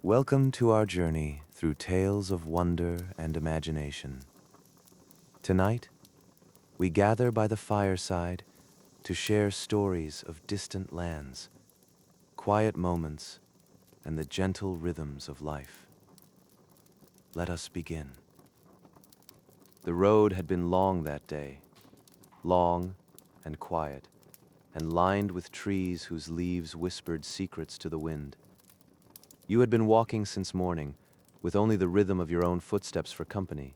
Welcome to our journey through tales of wonder and imagination. Tonight, we gather by the fireside to share stories of distant lands, quiet moments, and the gentle rhythms of life. Let us begin. The road had been long that day, long and quiet, and lined with trees whose leaves whispered secrets to the wind. You had been walking since morning, with only the rhythm of your own footsteps for company,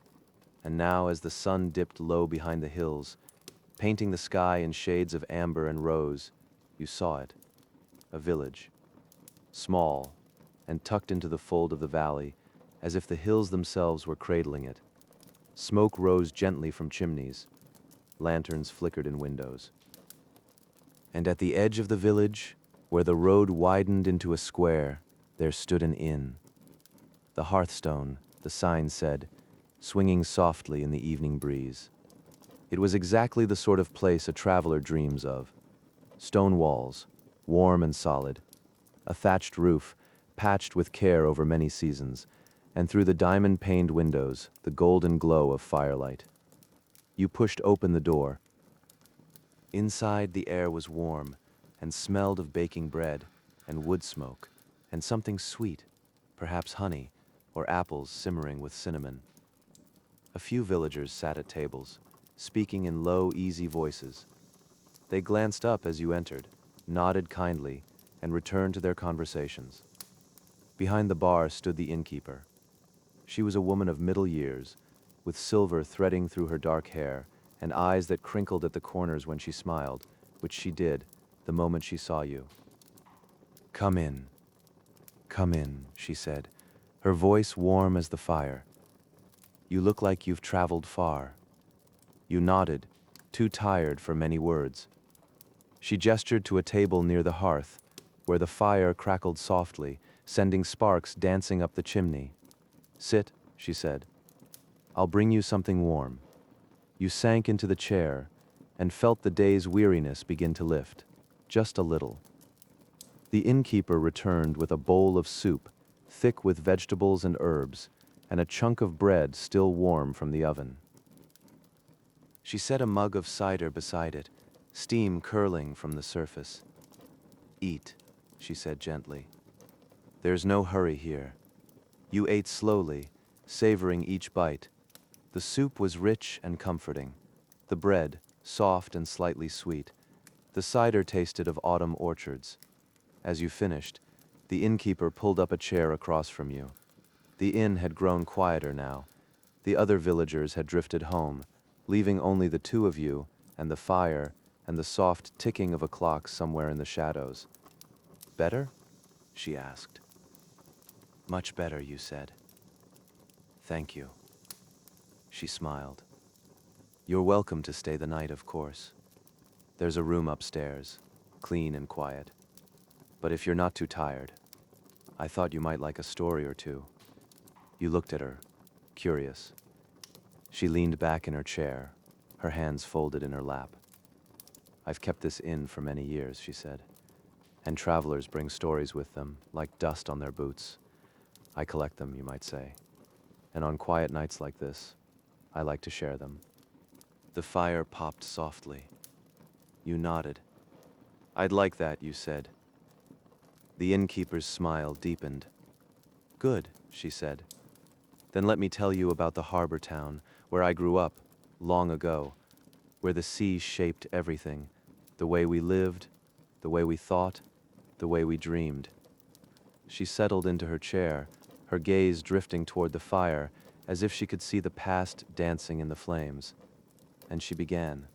and now as the sun dipped low behind the hills, painting the sky in shades of amber and rose, you saw it, a village, small and tucked into the fold of the valley, as if the hills themselves were cradling it. Smoke rose gently from chimneys, lanterns flickered in windows. And at the edge of the village, where the road widened into a square, there stood an inn. The HearthStone, the sign said, swinging softly in the evening breeze. It was exactly the sort of place a traveler dreams of. Stone walls, warm and solid, a thatched roof, patched with care over many seasons, and through the diamond-paned windows, the golden glow of firelight. You pushed open the door. Inside, the air was warm and smelled of baking bread and wood smoke, and something sweet, perhaps honey, or apples simmering with cinnamon. A few villagers sat at tables, speaking in low, easy voices. They glanced up as you entered, nodded kindly, and returned to their conversations. Behind the bar stood the innkeeper. She was a woman of middle years, with silver threading through her dark hair and eyes that crinkled at the corners when she smiled, which she did the moment she saw you. "Come in. Come in," she said, her voice warm as the fire. "You look like you've traveled far." You nodded, too tired for many words. She gestured to a table near the hearth, where the fire crackled softly, sending sparks dancing up the chimney. "Sit," she said. "I'll bring you something warm." You sank into the chair and felt the day's weariness begin to lift, just a little. The innkeeper returned with a bowl of soup, thick with vegetables and herbs, and a chunk of bread still warm from the oven. She set a mug of cider beside it, steam curling from the surface. "Eat," she said gently. "There's no hurry here." You ate slowly, savoring each bite. The soup was rich and comforting, the bread soft and slightly sweet. The cider tasted of autumn orchards. As you finished, the innkeeper pulled up a chair across from you. The inn had grown quieter now. The other villagers had drifted home, leaving only the two of you and the fire and the soft ticking of a clock somewhere in the shadows. "Better?" she asked. "Much better," you said. "Thank you." She smiled. "You're welcome to stay the night, of course. There's a room upstairs, clean and quiet. But if you're not too tired, I thought you might like a story or two." You looked at her, curious. She leaned back in her chair, her hands folded in her lap. "I've kept this inn for many years," she said, "and travelers bring stories with them, like dust on their boots. I collect them, you might say. And on quiet nights like this, I like to share them." The fire popped softly. You nodded. "I'd like that," you said. The innkeeper's smile deepened. "Good," she said. "Then let me tell you about the harbor town where I grew up, long ago, where the sea shaped everything, the way we lived, the way we thought, the way we dreamed." She settled into her chair, her gaze drifting toward the fire, as if she could see the past dancing in the flames. And she began.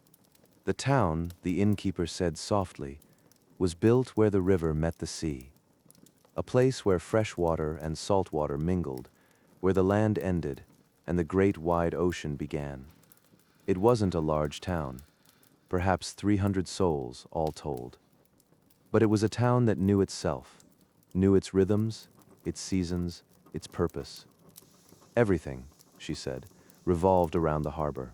"The town," the innkeeper said softly, "was built where the river met the sea. A place where fresh water and salt water mingled, where the land ended and the great wide ocean began. It wasn't a large town, perhaps 300 souls all told. But it was a town that knew itself, knew its rhythms, its seasons, its purpose. Everything," she said, "revolved around the harbor.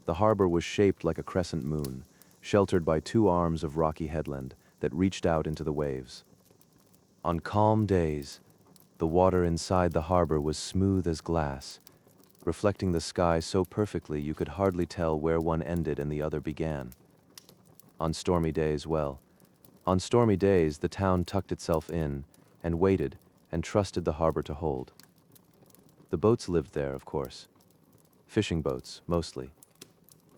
The harbor was shaped like a crescent moon, sheltered by two arms of rocky headland that reached out into the waves. On calm days, The water inside the harbor was smooth as glass, reflecting the sky so perfectly you could hardly tell where one ended and the other began. On stormy days, the town tucked itself in and waited and trusted the harbor to hold. The boats lived there, of course. Fishing boats, mostly.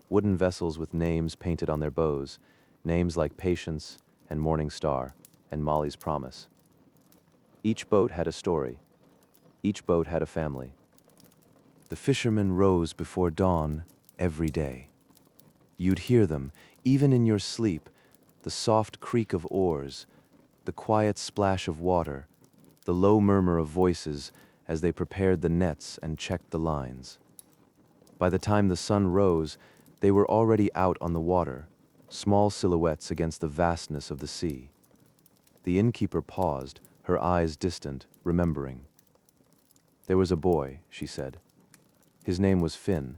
Wooden vessels with names painted on their bows, names like Patience and Morning Star and Molly's Promise. Each boat had a story. Each boat had a family. The fishermen rose before dawn every day. You'd hear them, even in your sleep, the soft creak of oars, the quiet splash of water, the low murmur of voices as they prepared the nets and checked the lines. By the time the sun rose, they were already out on the water, small silhouettes against the vastness of the sea. The innkeeper paused, her eyes distant, remembering. There was a boy, she said. His name was Finn.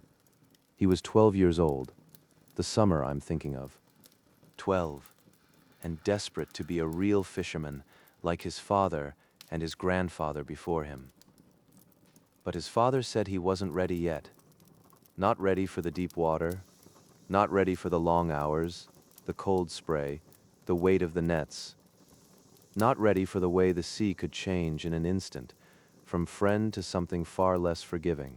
He was 12 years old, the summer I'm thinking of. 12, and desperate to be a real fisherman, like his father and his grandfather before him. But his father said he wasn't ready yet. Not ready for the deep water, not ready for the long hours, the cold spray, the weight of the nets. Not ready for the way the sea could change in an instant, from friend to something far less forgiving.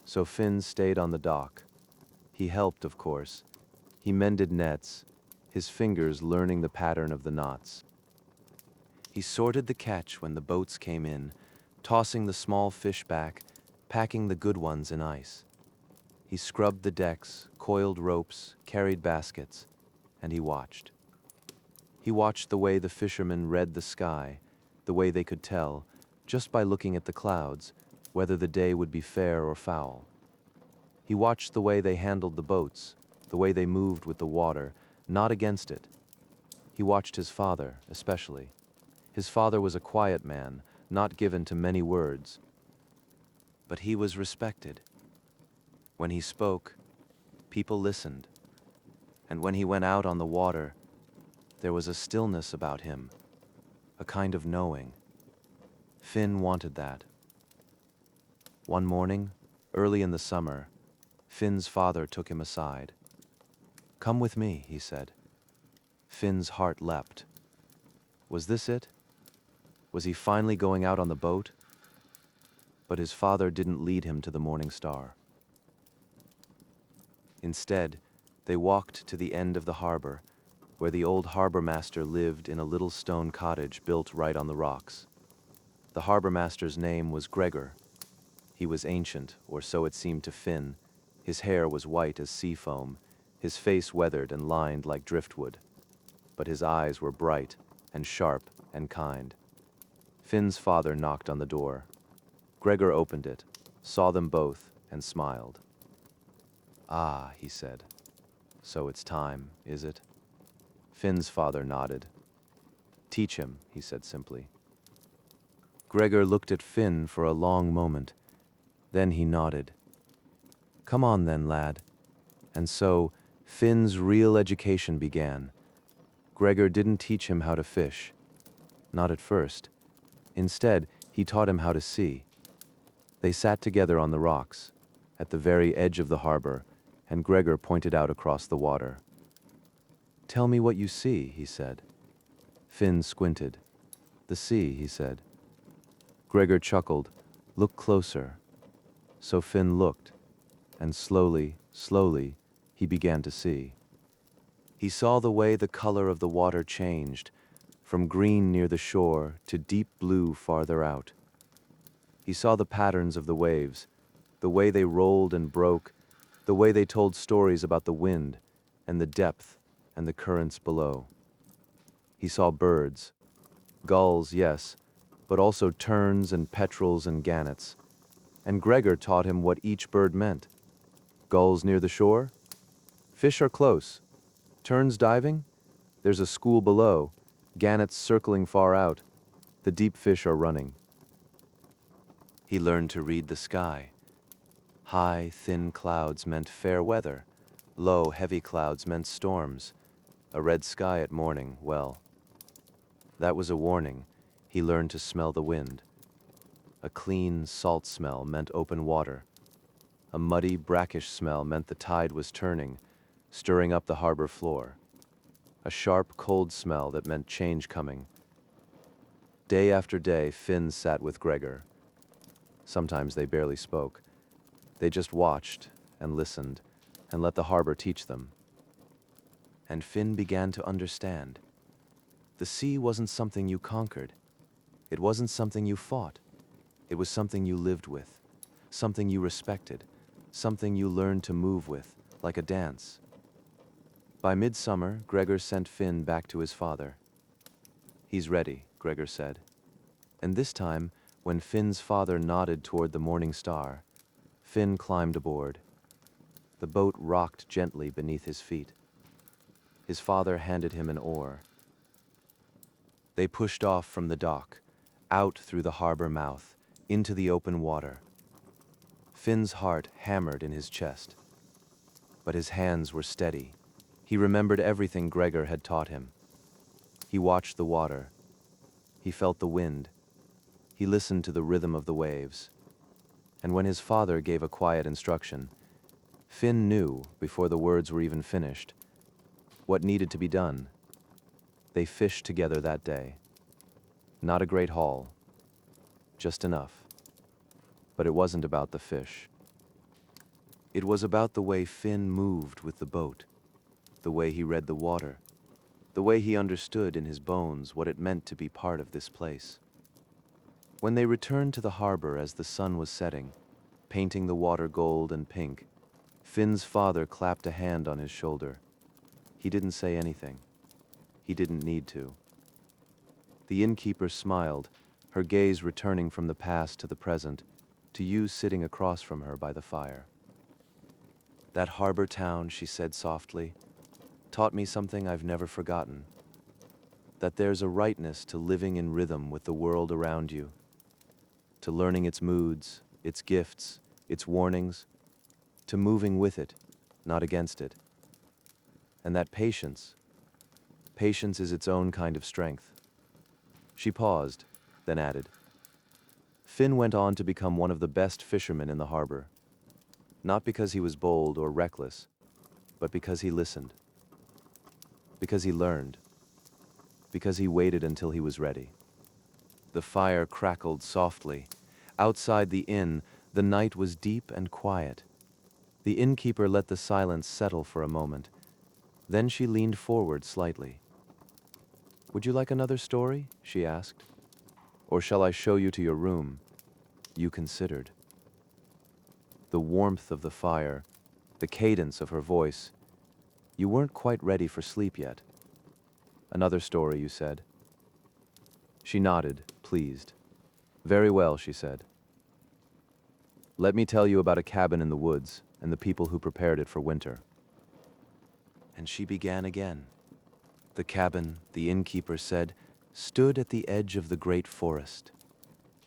So Finn stayed on the dock. He helped, of course. He mended nets, his fingers learning the pattern of the knots. He sorted the catch when the boats came in, tossing the small fish back, packing the good ones in ice. He scrubbed the decks, coiled ropes, carried baskets, and he watched. He watched the way the fishermen read the sky, the way they could tell, just by looking at the clouds, whether the day would be fair or foul. He watched the way they handled the boats, the way they moved with the water, not against it. He watched his father, especially. His father was a quiet man, not given to many words. But he was respected. When he spoke, people listened. And when he went out on the water, there was a stillness about him, a kind of knowing. Finn wanted that. One morning, early in the summer, Finn's father took him aside. "Come with me," he said. Finn's heart leapt. Was this it? Was he finally going out on the boat? But his father didn't lead him to the Morning Star. Instead, they walked to the end of the harbor, where the old harbor master lived in a little stone cottage built right on the rocks. The harbor master's name was Gregor. He was ancient, or so it seemed to Finn. His hair was white as sea foam, his face weathered and lined like driftwood. But his eyes were bright and sharp and kind. Finn's father knocked on the door. Gregor opened it, saw them both, and smiled. "Ah," he said. "So it's time, is it?" Finn's father nodded. "Teach him," he said simply. Gregor looked at Finn for a long moment. Then he nodded. "Come on then, lad." And so, Finn's real education began. Gregor didn't teach him how to fish. Not at first. Instead, he taught him how to see. They sat together on the rocks, at the very edge of the harbor, and Gregor pointed out across the water. "Tell me what you see," he said. Finn squinted. "The sea," he said. Gregor chuckled. "Look closer." So Finn looked, and slowly, he began to see. He saw the way the color of the water changed, from green near the shore to deep blue farther out. He saw the patterns of the waves, the way they rolled and broke, the way they told stories about the wind and the depth and the currents below. He saw birds, gulls, yes, but also terns and petrels and gannets. And Gregor taught him what each bird meant. Gulls near the shore? Fish are close. Terns diving? There's a school below. Gannets circling far out. The deep fish are running. He learned to read the sky. High, thin clouds meant fair weather. Low, heavy clouds meant storms. A red sky at morning, well, that was a warning. He learned to smell the wind. A clean, salt smell meant open water. A muddy, brackish smell meant the tide was turning, stirring up the harbor floor. A sharp, cold smell that meant change coming. Day after day, Finn sat with Gregor. Sometimes they barely spoke. They just watched and listened and let the harbor teach them. And Finn began to understand. The sea wasn't something you conquered. It wasn't something you fought. It was something you lived with, something you respected, something you learned to move with, like a dance. By midsummer, Gregor sent Finn back to his father. "He's ready," Gregor said. And this time, when Finn's father nodded toward the morning star, Finn climbed aboard. The boat rocked gently beneath his feet. His father handed him an oar. They pushed off from the dock, out through the harbor mouth, into the open water. Finn's heart hammered in his chest. But his hands were steady. He remembered everything Gregor had taught him. He watched the water. He felt the wind. He listened to the rhythm of the waves. And when his father gave a quiet instruction, Finn knew, before the words were even finished, what needed to be done. They fished together that day. Not a great haul, just enough. But it wasn't about the fish. It was about the way Finn moved with the boat, the way he read the water, the way he understood in his bones what it meant to be part of this place. When they returned to the harbor as the sun was setting, painting the water gold and pink, Finn's father clapped a hand on his shoulder. He didn't say anything. He didn't need to. The innkeeper smiled, her gaze returning from the past to the present, to you sitting across from her by the fire. "That harbor town," she said softly, "taught me something I've never forgotten. That there's a rightness to living in rhythm with the world around you, to learning its moods, its gifts, its warnings, to moving with it, not against it. And that patience is its own kind of strength." She paused, then added, "Finn went on to become one of the best fishermen in the harbor. Not because he was bold or reckless, but because he listened. Because he learned. Because he waited until he was ready." The fire crackled softly. Outside the inn, the night was deep and quiet. The innkeeper let the silence settle for a moment. Then she leaned forward slightly. "Would you like another story?" she asked. "Or shall I show you to your room?" You considered. The warmth of the fire, the cadence of her voice. You weren't quite ready for sleep yet. "Another story," you said. She nodded, pleased. "Very well," she said. "Let me tell you about a cabin in the woods and the people who prepared it for winter." And she began again. The cabin, the innkeeper said, stood at the edge of the great forest.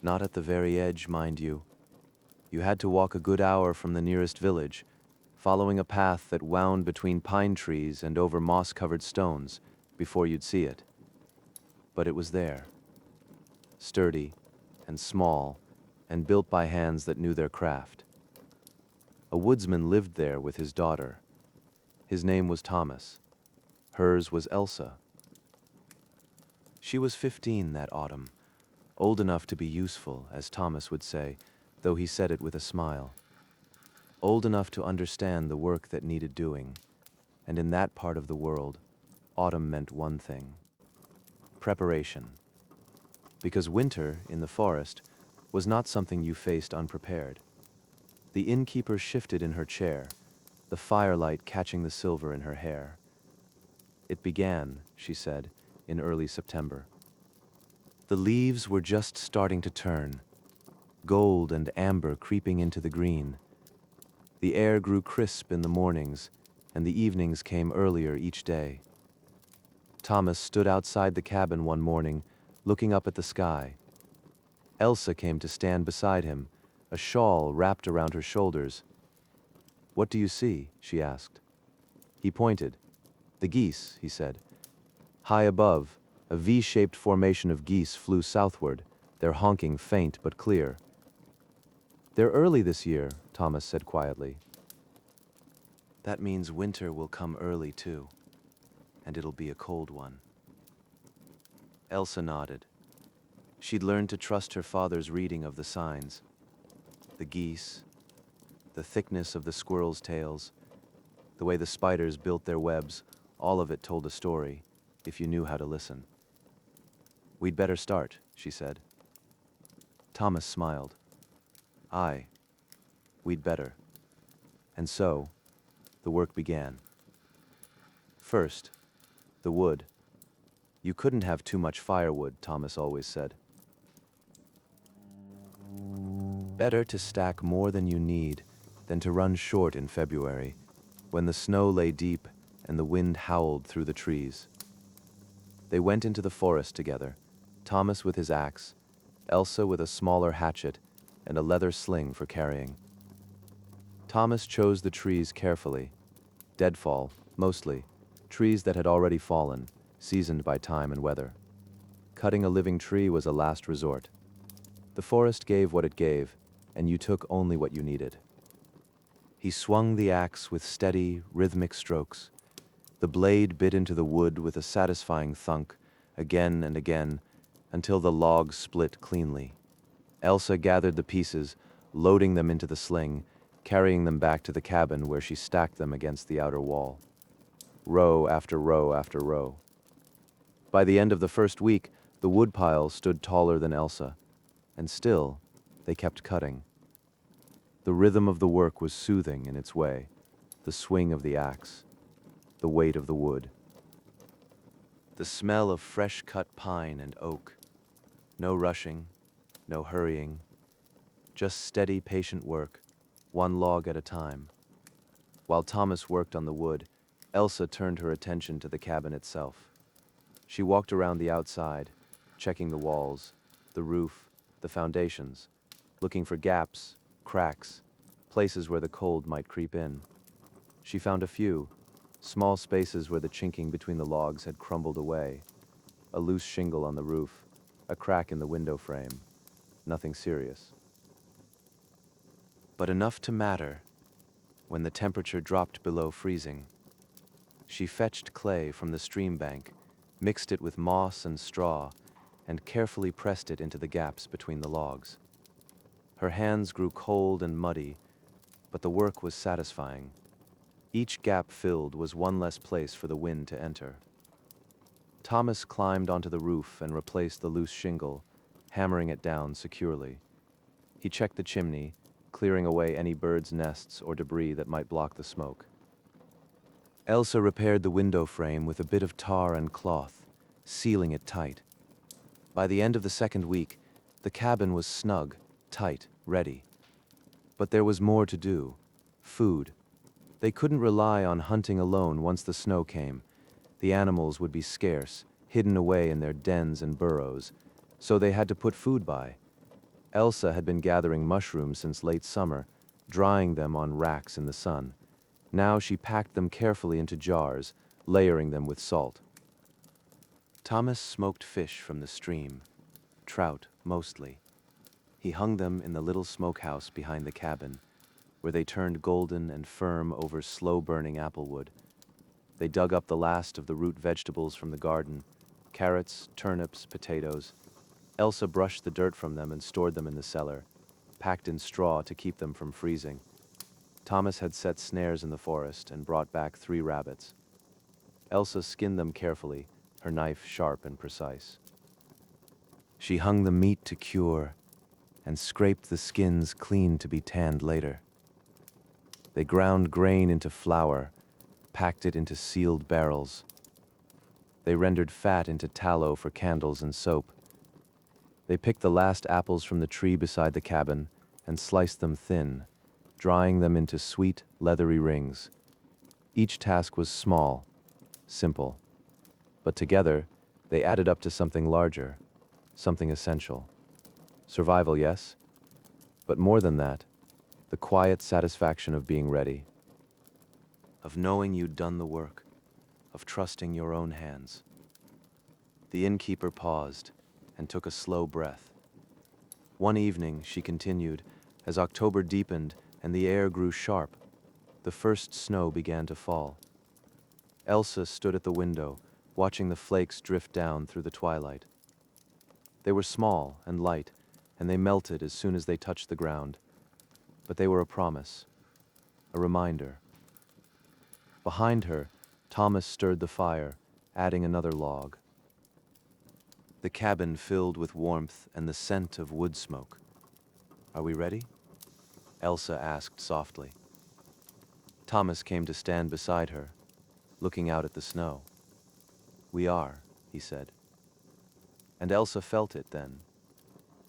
Not at the very edge, mind you. You had to walk a good hour from the nearest village, following a path that wound between pine trees and over moss-covered stones, before you'd see it. But it was there. Sturdy and small and built by hands that knew their craft. A woodsman lived there with his daughter. His name was Thomas. Hers was Elsa. She was 15 that autumn, old enough to be useful, as Thomas would say, though he said it with a smile. Old enough to understand the work that needed doing, and in that part of the world, autumn meant one thing: preparation. Because winter, in the forest, was not something you faced unprepared. The innkeeper shifted in her chair, the firelight catching the silver in her hair. "It began," she said, "in early September. The leaves were just starting to turn, gold and amber creeping into the green. The air grew crisp in the mornings, and the evenings came earlier each day. Thomas stood outside the cabin one morning, looking up at the sky. Elsa came to stand beside him, a shawl wrapped around her shoulders. "What do you see?" she asked. He pointed. "The geese," he said. High above, a V-shaped formation of geese flew southward, their honking faint but clear. "They're early this year," Thomas said quietly. "That means winter will come early too, and it'll be a cold one." Elsa nodded. She'd learned to trust her father's reading of the signs. The geese, the thickness of the squirrels' tails, the way the spiders built their webs, all of it told a story, if you knew how to listen. "We'd better start," she said. Thomas smiled. "Aye, we'd better." And so, the work began. First, the wood. You couldn't have too much firewood, Thomas always said. Better to stack more than you need than to run short in February, when the snow lay deep and the wind howled through the trees. They went into the forest together, Thomas with his axe, Elsa with a smaller hatchet and a leather sling for carrying. Thomas chose the trees carefully, deadfall, mostly, trees that had already fallen, seasoned by time and weather. Cutting a living tree was a last resort. The forest gave what it gave, and you took only what you needed. He swung the axe with steady, rhythmic strokes. The blade bit into the wood with a satisfying thunk, again and again, until the log split cleanly. Elsa gathered the pieces, loading them into the sling, carrying them back to the cabin where she stacked them against the outer wall. Row after row after row. By the end of the first week, the woodpile stood taller than Elsa, and still, they kept cutting. The rhythm of the work was soothing in its way, the swing of the axe, the weight of the wood. The smell of fresh-cut pine and oak. No rushing, no hurrying, just steady, patient work, one log at a time. While Thomas worked on the wood, Elsa turned her attention to the cabin itself. She walked around the outside, checking the walls, the roof, the foundations, looking for gaps, cracks, places where the cold might creep in. She found a few, small spaces where the chinking between the logs had crumbled away, a loose shingle on the roof, a crack in the window frame. Nothing serious. But enough to matter when the temperature dropped below freezing. She fetched clay from the stream bank, mixed it with moss and straw, and carefully pressed it into the gaps between the logs. Her hands grew cold and muddy, but the work was satisfying. Each gap filled was one less place for the wind to enter. Thomas climbed onto the roof and replaced the loose shingle, hammering it down securely. He checked the chimney, clearing away any birds' nests or debris that might block the smoke. Elsa repaired the window frame with a bit of tar and cloth, sealing it tight. By the end of the second week, the cabin was snug, tight, ready. But there was more to do. Food. They couldn't rely on hunting alone once the snow came. The animals would be scarce, hidden away in their dens and burrows, so they had to put food by. Elsa had been gathering mushrooms since late summer, drying them on racks in the sun. Now she packed them carefully into jars, layering them with salt. Thomas smoked fish from the stream, trout mostly. He hung them in the little smokehouse behind the cabin, where they turned golden and firm over slow-burning applewood. They dug up the last of the root vegetables from the garden, carrots, turnips, potatoes. Elsa brushed the dirt from them and stored them in the cellar, packed in straw to keep them from freezing. Thomas had set snares in the forest and brought back 3 rabbits. Elsa skinned them carefully, her knife sharp and precise. She hung the meat to cure and scraped the skins clean to be tanned later. They ground grain into flour, packed it into sealed barrels. They rendered fat into tallow for candles and soap. They picked the last apples from the tree beside the cabin and sliced them thin, drying them into sweet, leathery rings. Each task was small, simple, but together they added up to something larger, something essential. Survival, yes, but more than that, the quiet satisfaction of being ready, of knowing you'd done the work, of trusting your own hands. The innkeeper paused and took a slow breath. One evening, she continued, As October deepened and the air grew sharp, the first snow began to fall. Elsa stood at the window, watching the flakes drift down through the twilight. They were small and light, and they melted as soon as they touched the ground. But they were a promise, a reminder. Behind her, Thomas stirred the fire, adding another log. The cabin filled with warmth and the scent of wood smoke. "Are we ready?" Elsa asked softly. Thomas came to stand beside her, looking out at the snow. "We are," he said. And Elsa felt it then,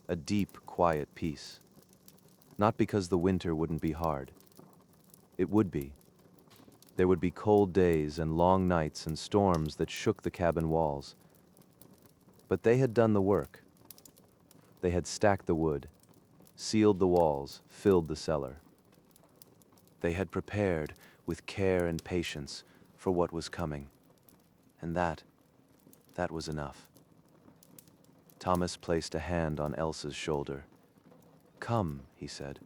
a deep, quiet peace. Not because the winter wouldn't be hard. It would be. There would be cold days and long nights and storms that shook the cabin walls. But they had done the work. They had stacked the wood, sealed the walls, filled the cellar. They had prepared with care and patience for what was coming. And that was enough. Thomas placed a hand on Elsa's shoulder. "Come," he said.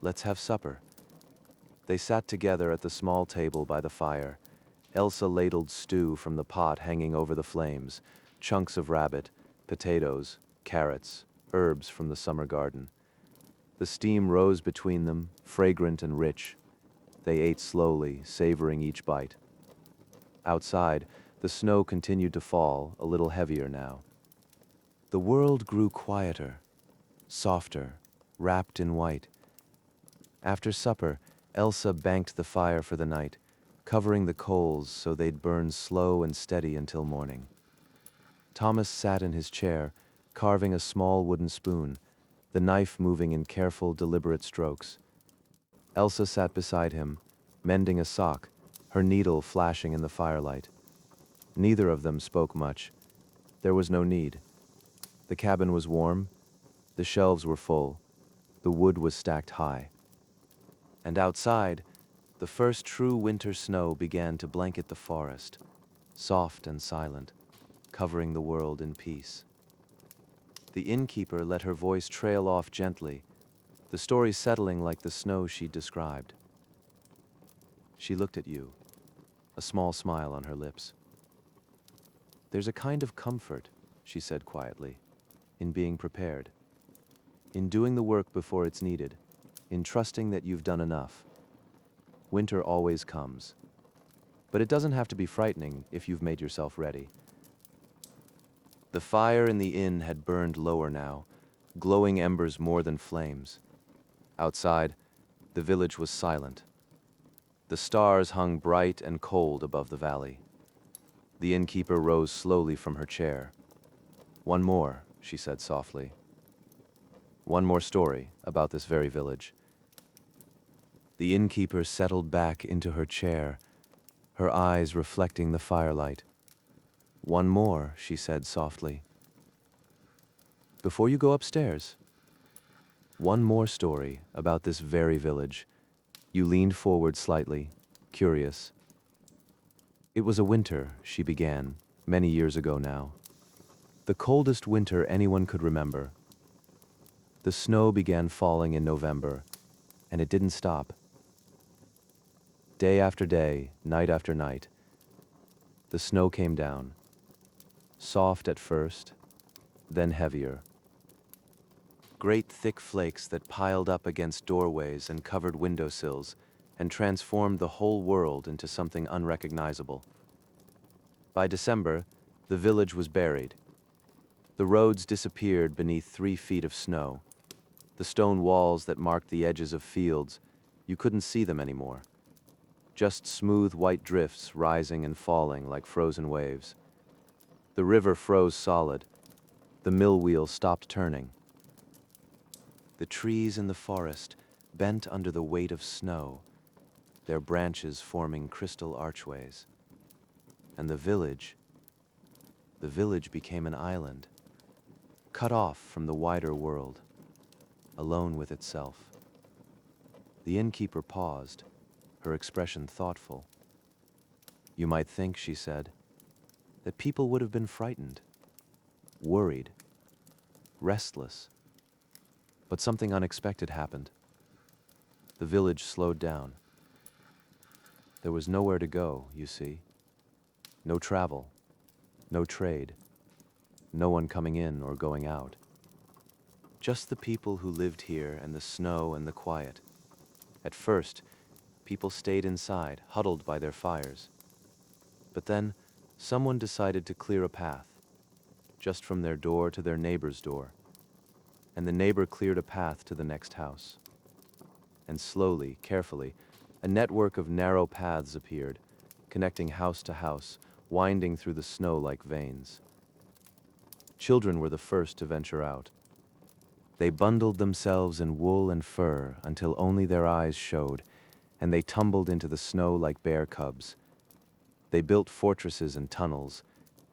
"Let's have supper." They sat together at the small table by the fire. Elsa ladled stew from the pot hanging over the flames, chunks of rabbit, potatoes, carrots, herbs from the summer garden. The steam rose between them, fragrant and rich. They ate slowly, savoring each bite. Outside, the snow continued to fall, a little heavier now. The world grew quieter, softer, wrapped in white. After supper, Elsa banked the fire for the night, covering the coals so they'd burn slow and steady until morning. Thomas sat in his chair, carving a small wooden spoon, the knife moving in careful, deliberate strokes. Elsa sat beside him, mending a sock, her needle flashing in the firelight. Neither of them spoke much. There was no need. The cabin was warm, the shelves were full, the wood was stacked high. And outside, the first true winter snow began to blanket the forest, soft and silent, covering the world in peace. The innkeeper let her voice trail off gently, the story settling like the snow she'd described. She looked at you, a small smile on her lips. "There's a kind of comfort," she said quietly, "in being prepared, in doing the work before it's needed, in trusting that you've done enough. Winter always comes, but it doesn't have to be frightening if you've made yourself ready." The fire in the inn had burned lower now, glowing embers more than flames. Outside, the village was silent. The stars hung bright and cold above the valley. The innkeeper rose slowly from her chair. "One more," she said softly. "One more story about this very village." The innkeeper settled back into her chair, her eyes reflecting the firelight. "One more," she said softly. "Before you go upstairs, one more story about this very village." You leaned forward slightly, curious. "It was a winter," she began, many years ago now. "The coldest winter anyone could remember. The snow began falling in November, and it didn't stop. Day after day, night after night, the snow came down. Soft at first, then heavier. Great thick flakes that piled up against doorways and covered windowsills and transformed the whole world into something unrecognizable. By December, the village was buried. The roads disappeared beneath 3 feet of snow. The stone walls that marked the edges of fields, you couldn't see them anymore. Just smooth white drifts rising and falling like frozen waves. The river froze solid. The mill wheel stopped turning. The trees in the forest bent under the weight of snow, their branches forming crystal archways. And the village became an island, cut off from the wider world, alone with itself. The innkeeper paused, her expression thoughtful. "You might think," she said, "that people would have been frightened, worried, restless. But something unexpected happened. The village slowed down. There was nowhere to go, you see. No travel, no trade, no one coming in or going out. Just the people who lived here and the snow and the quiet. At first, people stayed inside, huddled by their fires. But then, someone decided to clear a path, just from their door to their neighbor's door. And the neighbor cleared a path to the next house. And slowly, carefully, a network of narrow paths appeared, connecting house to house, winding through the snow like veins. Children were the first to venture out. They bundled themselves in wool and fur until only their eyes showed, and they tumbled into the snow like bear cubs. They built fortresses and tunnels.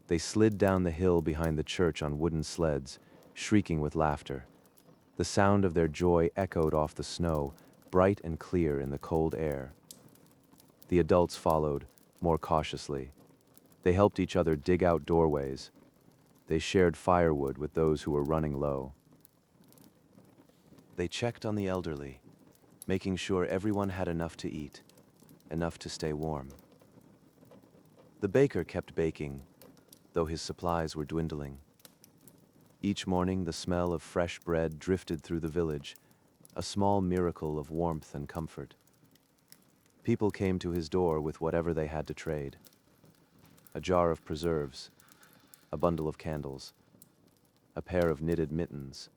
They slid down the hill behind the church on wooden sleds, shrieking with laughter. The sound of their joy echoed off the snow, bright and clear in the cold air. The adults followed, more cautiously. They helped each other dig out doorways. They shared firewood with those who were running low. They checked on the elderly, making sure everyone had enough to eat, enough to stay warm. The baker kept baking, though his supplies were dwindling. Each morning, the smell of fresh bread drifted through the village, a small miracle of warmth and comfort. People came to his door with whatever they had to trade. A jar of preserves, a bundle of candles, a pair of knitted mittens,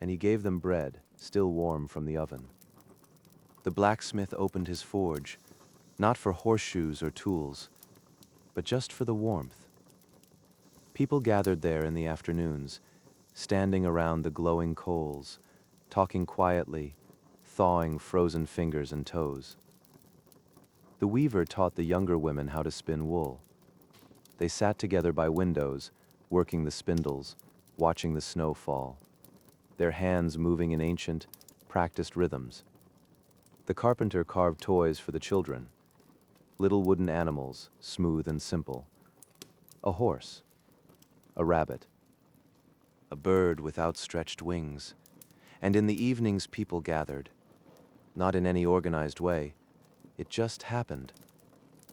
and he gave them bread, still warm from the oven. The blacksmith opened his forge, not for horseshoes or tools, but just for the warmth. People gathered there in the afternoons, standing around the glowing coals, talking quietly, thawing frozen fingers and toes. The weaver taught the younger women how to spin wool. They sat together by windows, working the spindles, watching the snow fall, their hands moving in ancient, practiced rhythms. The carpenter carved toys for the children, little wooden animals, smooth and simple. A horse, a rabbit, a bird with outstretched wings. And in the evenings people gathered, not in any organized way. It just happened.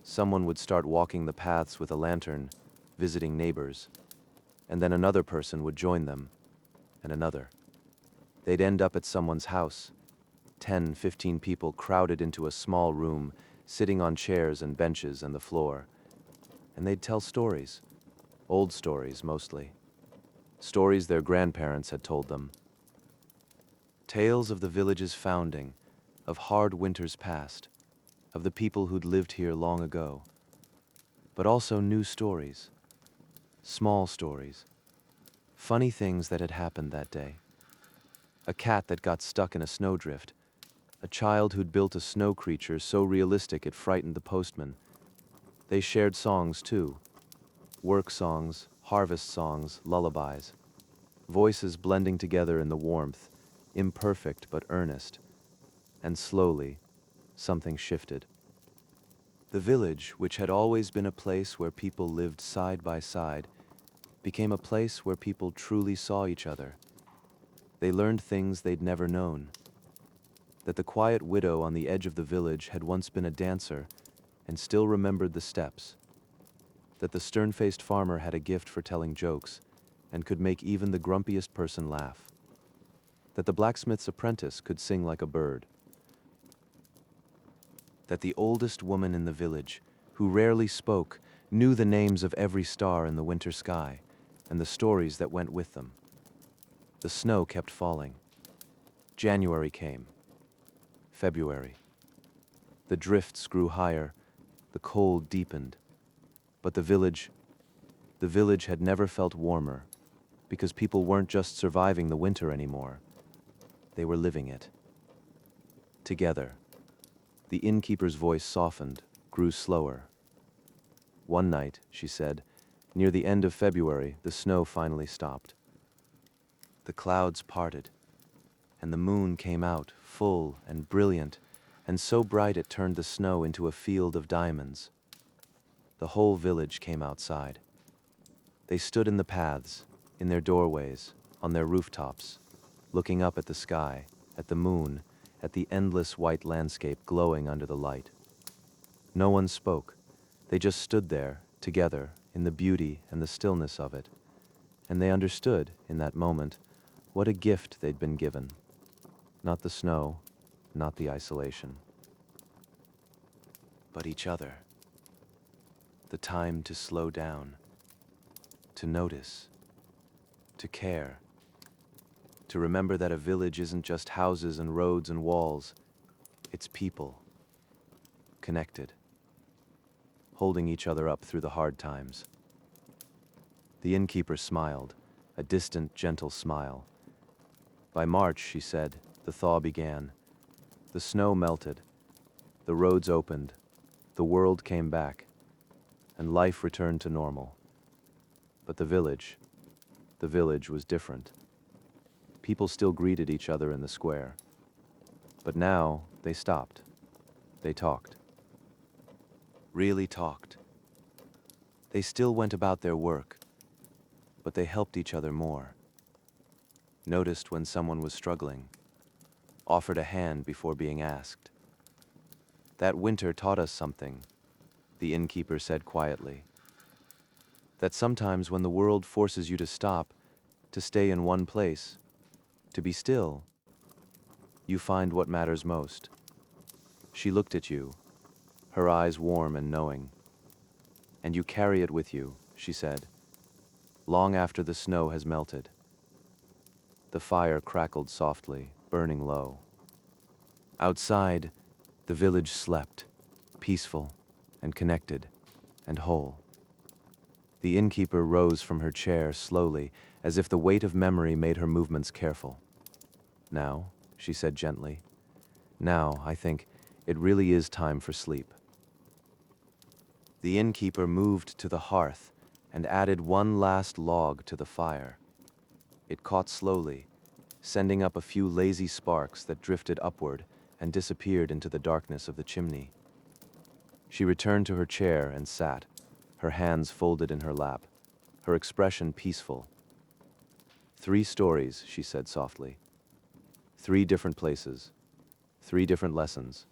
Someone would start walking the paths with a lantern, visiting neighbors, and then another person would join them, and another. They'd end up at someone's house. 10, 15 people crowded into a small room, sitting on chairs and benches and the floor. And they'd tell stories, old stories mostly. Stories their grandparents had told them. Tales of the village's founding, of hard winters past, of the people who'd lived here long ago. But also new stories, small stories, funny things that had happened that day. A cat that got stuck in a snowdrift, a child who'd built a snow creature so realistic it frightened the postman. They shared songs too, work songs, harvest songs, lullabies, voices blending together in the warmth, imperfect but earnest. And slowly, something shifted. The village, which had always been a place where people lived side by side, became a place where people truly saw each other. They learned things they'd never known. That the quiet widow on the edge of the village had once been a dancer and still remembered the steps. That the stern-faced farmer had a gift for telling jokes and could make even the grumpiest person laugh. That the blacksmith's apprentice could sing like a bird. That the oldest woman in the village, who rarely spoke, knew the names of every star in the winter sky and the stories that went with them. The snow kept falling. January came. February. The drifts grew higher, the cold deepened. But the village had never felt warmer, because people weren't just surviving the winter anymore. They were living it. Together. The innkeeper's voice softened, grew slower. One night, she said, near the end of February, the snow finally stopped. The clouds parted, and the moon came out, full and brilliant, and so bright it turned the snow into a field of diamonds. The whole village came outside. They stood in the paths, in their doorways, on their rooftops, looking up at the sky, at the moon, at the endless white landscape glowing under the light. No one spoke. They just stood there, together, in the beauty and the stillness of it. And they understood, in that moment, what a gift they'd been given. Not the snow, not the isolation, but each other. The time to slow down, to notice, to care, to remember that a village isn't just houses and roads and walls, it's people, connected, holding each other up through the hard times. The innkeeper smiled, a distant, gentle smile. By March, she said, the thaw began. The snow melted, the roads opened, the world came back, and life returned to normal. But the village was different. People still greeted each other in the square. But now, they stopped. They talked. Really talked. They still went about their work, but they helped each other more. Noticed when someone was struggling. Offered a hand before being asked. That winter taught us something, the innkeeper said quietly. That sometimes when the world forces you to stop, to stay in one place, to be still, you find what matters most. She looked at you, her eyes warm and knowing. And you carry it with you, she said, long after the snow has melted. The fire crackled softly, burning low. Outside, the village slept, peaceful and connected and whole. The innkeeper rose from her chair slowly, as if the weight of memory made her movements careful. Now, she said gently, now, I think, it really is time for sleep. The innkeeper moved to the hearth and added one last log to the fire. It caught slowly, sending up a few lazy sparks that drifted upward and disappeared into the darkness of the chimney. She returned to her chair and sat, her hands folded in her lap, her expression peaceful. 3 stories, she said softly. 3 different places, 3 different lessons,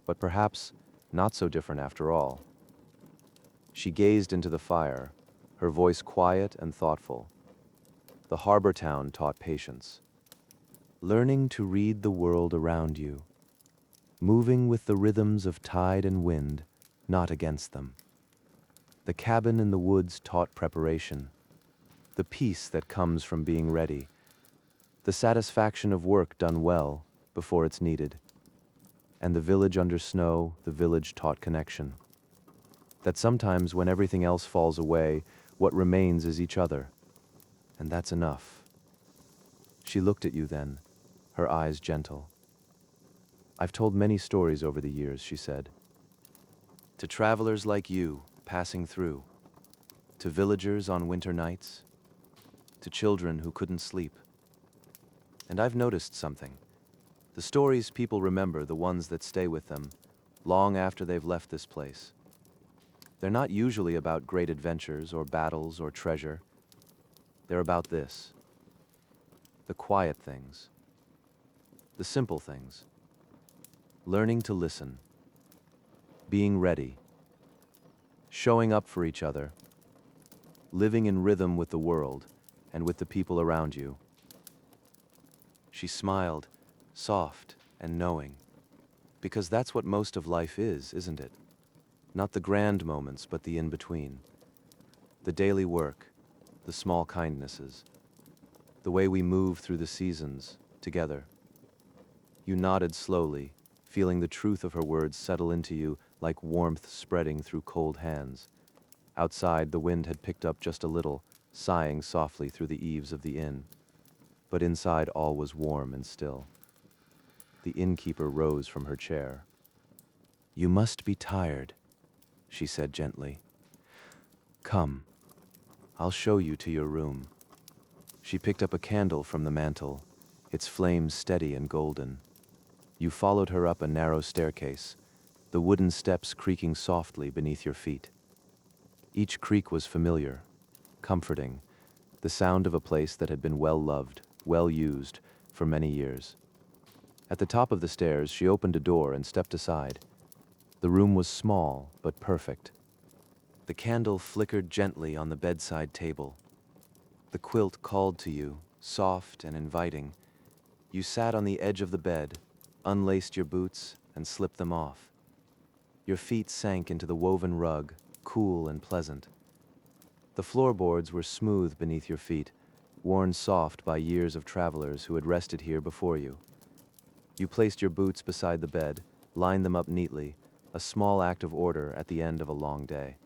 but perhaps not so different after all. She gazed into the fire, her voice quiet and thoughtful. The harbor town taught patience. Learning to read the world around you, moving with the rhythms of tide and wind, not against them. The cabin in the woods taught preparation, the peace that comes from being ready, the satisfaction of work done well before it's needed. And the village under snow, the village taught connection. That sometimes when everything else falls away, what remains is each other. And that's enough. She looked at you then, her eyes gentle. I've told many stories over the years, she said. To travelers like you, passing through. To villagers on winter nights. To children who couldn't sleep. And I've noticed something. The stories people remember, the ones that stay with them, long after they've left this place. They're not usually about great adventures or battles or treasure. They're about this. The quiet things. The simple things. Learning to listen. Being ready. Showing up for each other. Living in rhythm with the world and with the people around you. She smiled, soft and knowing, because that's what most of life is, isn't it? Not the grand moments, but the in-between. The daily work, the small kindnesses, the way we move through the seasons together. You nodded slowly, feeling the truth of her words settle into you like warmth spreading through cold hands. Outside, the wind had picked up just a little, sighing softly through the eaves of the inn. But inside all was warm and still. The innkeeper rose from her chair. You must be tired, she said gently. Come, I'll show you to your room. She picked up a candle from the mantel, its flames steady and golden. You followed her up a narrow staircase, the wooden steps creaking softly beneath your feet. Each creak was familiar, comforting, the sound of a place that had been well loved, well used, for many years. At the top of the stairs, she opened a door and stepped aside. The room was small, but perfect. The candle flickered gently on the bedside table. The quilt called to you, soft and inviting. You sat on the edge of the bed, unlaced your boots, and slipped them off. Your feet sank into the woven rug, cool and pleasant. The floorboards were smooth beneath your feet, worn soft by years of travelers who had rested here before you. You placed your boots beside the bed, lined them up neatly, a small act of order at the end of a long day.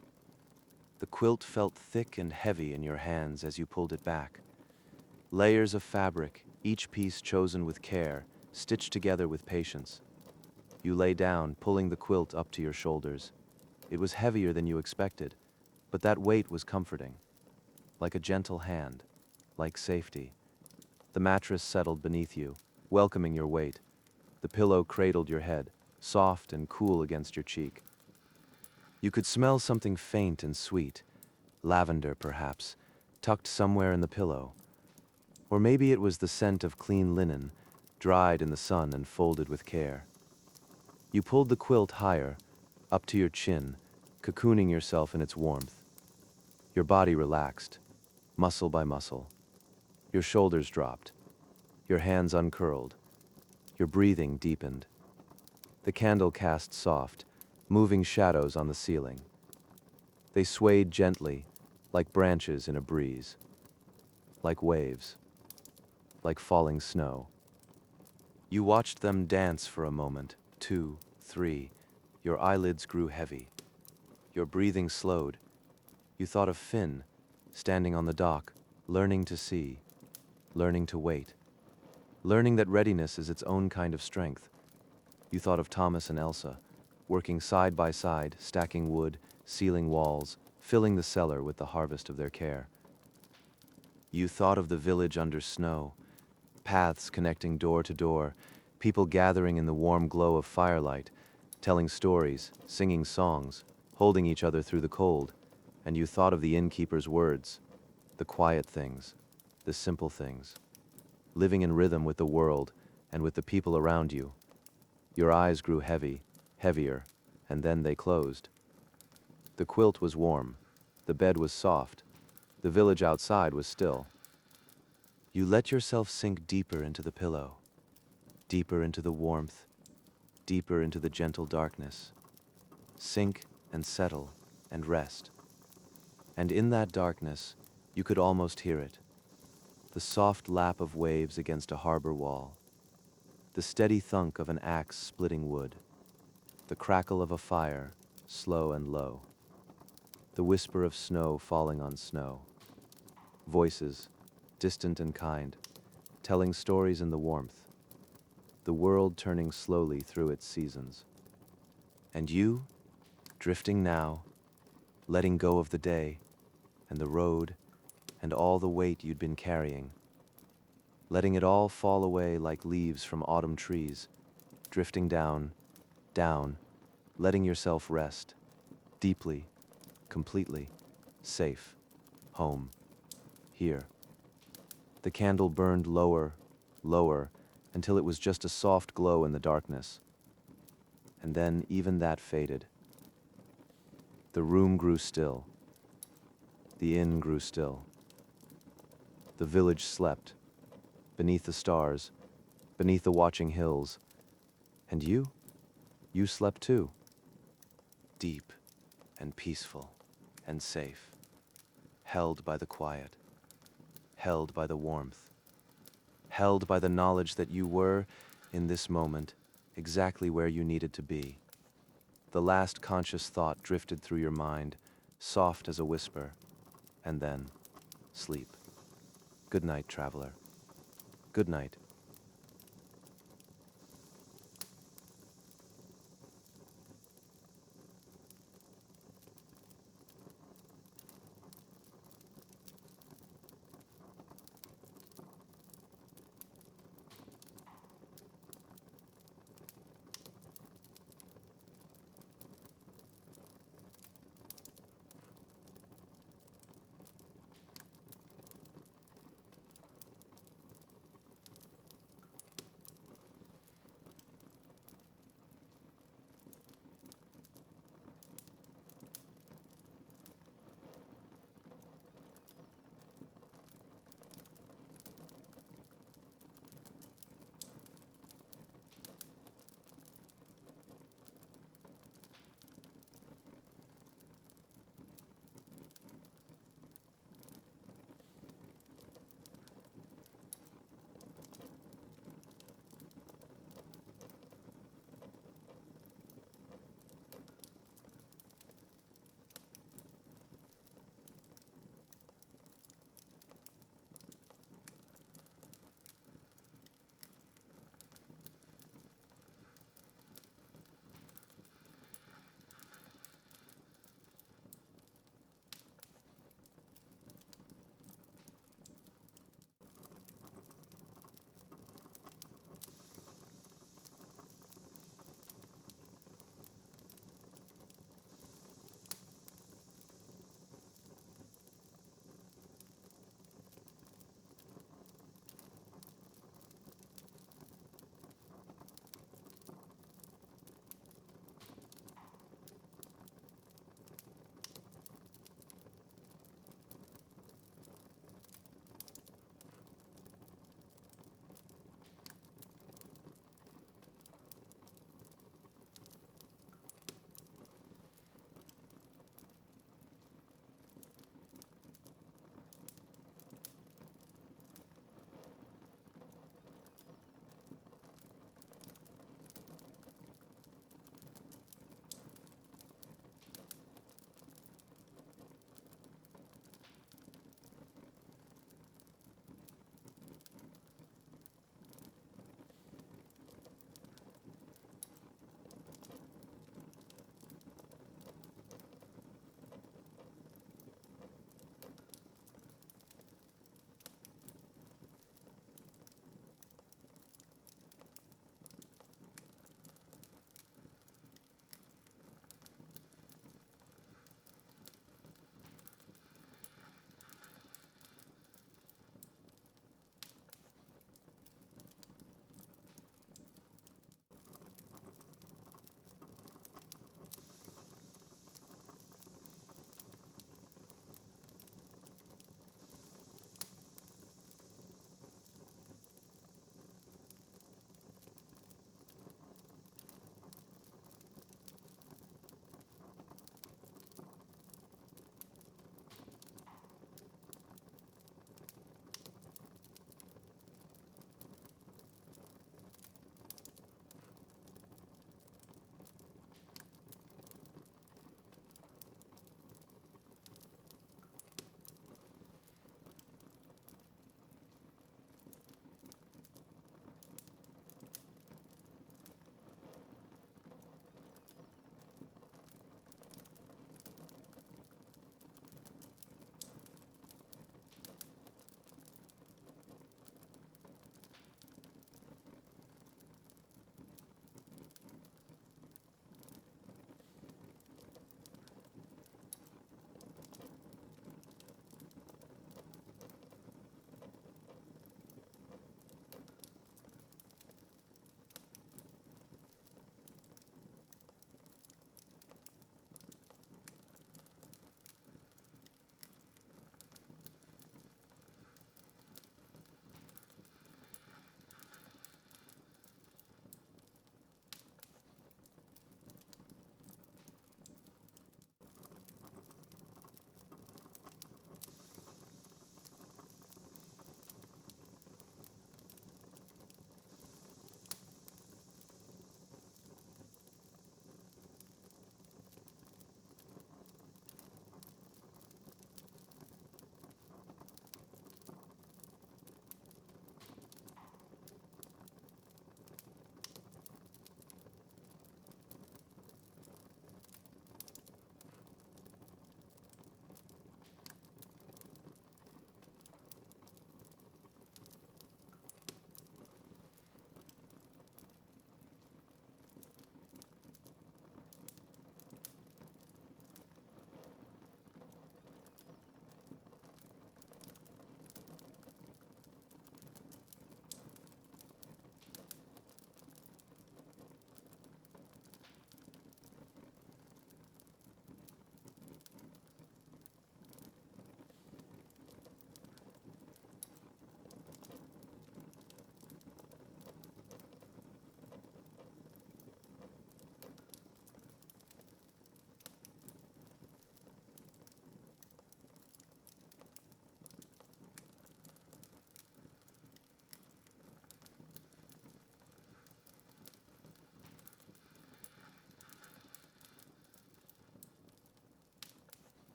The quilt felt thick and heavy in your hands as you pulled it back. Layers of fabric, each piece chosen with care, stitched together with patience. You lay down, pulling the quilt up to your shoulders. It was heavier than you expected, but that weight was comforting. Like a gentle hand, like safety. The mattress settled beneath you, welcoming your weight. The pillow cradled your head, soft and cool against your cheek. You could smell something faint and sweet, lavender perhaps, tucked somewhere in the pillow. Or maybe it was the scent of clean linen, dried in the sun and folded with care. You pulled the quilt higher, up to your chin, cocooning yourself in its warmth. Your body relaxed, muscle by muscle. Your shoulders dropped, your hands uncurled, your breathing deepened. The candle cast soft, moving shadows on the ceiling. They swayed gently, like branches in a breeze, like waves, like falling snow. You watched them dance for a moment, 2, 3. Your eyelids grew heavy. Your breathing slowed. You thought of Finn, standing on the dock, learning to see, learning to wait, learning that readiness is its own kind of strength. You thought of Thomas and Elsa, working side by side, stacking wood, sealing walls, filling the cellar with the harvest of their care. You thought of the village under snow, paths connecting door to door, people gathering in the warm glow of firelight, telling stories, singing songs, holding each other through the cold. And you thought of the innkeeper's words, the quiet things, the simple things, living in rhythm with the world and with the people around you. Your eyes grew heavy, heavier, and then they closed. The quilt was warm, the bed was soft, the village outside was still. You let yourself sink deeper into the pillow, deeper into the warmth, deeper into the gentle darkness. Sink and settle and rest. And in that darkness, you could almost hear it. The soft lap of waves against a harbor wall. The steady thunk of an axe splitting wood. The crackle of a fire, slow and low. The whisper of snow falling on snow. Voices, distant and kind, telling stories in the warmth. The world turning slowly through its seasons. And you, drifting now, letting go of the day, and the road, and all the weight you'd been carrying. Letting it all fall away like leaves from autumn trees, drifting down, down, letting yourself rest, deeply, completely, safe, home, here. The candle burned lower, lower, until it was just a soft glow in the darkness. And then even that faded. The room grew still. The inn grew still. The village slept, beneath the stars, beneath the watching hills. And you slept too. Deep and peaceful and safe, held by the quiet, held by the warmth, held by the knowledge that you were, in this moment, exactly where you needed to be. The last conscious thought drifted through your mind, soft as a whisper, and then, sleep. Good night, traveler. Good night.